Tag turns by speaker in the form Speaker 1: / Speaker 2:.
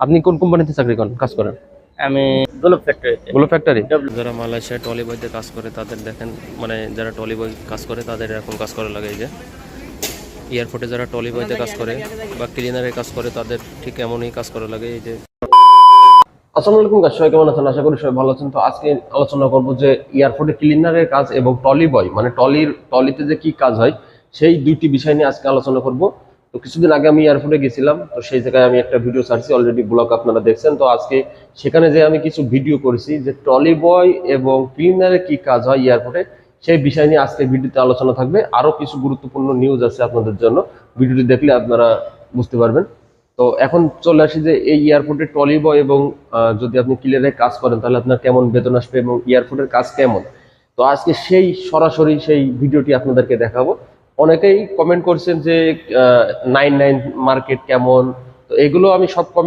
Speaker 1: আপনি কোন কোম্পানিতে চাকরি করেন, কাজ করেন?
Speaker 2: আমি গোলাপ ফ্যাক্টরিতে।
Speaker 1: Globe factory.
Speaker 2: W-
Speaker 1: যারা মালয়েশিয়া টলি বয়তে কাজ করে তাদের দেখেন, মানে যারা টলি বয় কাজ করে তাদের এরকম কাজ করা লাগে। এই যে এয়ারপোর্টে যারা টলি বয়তে কাজ করে বা ক্লিনারে কাজ করে তাদের ঠিক এমনই কাজ করা লাগে। এই যে আসসালামু আলাইকুম গাইস, সবাই কেমন আছেন? আশা করি সবাই ভালো আছেন। তো আজকে আলোচনা করব যে এয়ারপোর্টে ক্লিনারের কাজ এবং টলি বয়, মানে টলিতে যে কি কাজ হয় সেই দুইটি বিষয় নিয়ে আজকে আলোচনা করব। তো কিছুদিন আগে আমি এয়ারপোর্টে গেছিলাম, তো সেই জায়গায় আমি একটা ভিডিও ছাড়ছি, অলরেডি ব্লগ আপনারা দেখছেন। তো আজকে সেখানে যে আমি কিছু ভিডিও করেছি যে টলি বয় এবং ক্লিনারে কি কাজ হয় এয়ারপোর্টে, সেই বিষয় নিয়ে আজকে ভিডিওতে আলোচনা থাকবে। আরো কিছু গুরুত্বপূর্ণ নিউজ আছে আপনাদের জন্য, ভিডিওটি দেখলে আপনারা বুঝতে পারবেন। তো এখন চলে আসি যে এই এয়ারপোর্টে ট্রলি বয় এবং যদি আপনি ক্লিয়ারে কাজ করেন তাহলে আপনার কেমন বেতন আসবে এবং এয়ারপোর্টের কাজ কেমন। তো আজকে সেই সরাসরি সেই ভিডিওটি আপনাদেরকে দেখাবো। অনেকেই কমেন্ট করছেন যে 99 মার্কেট কেমন, তো এগুলো আমি সব কমেন্ট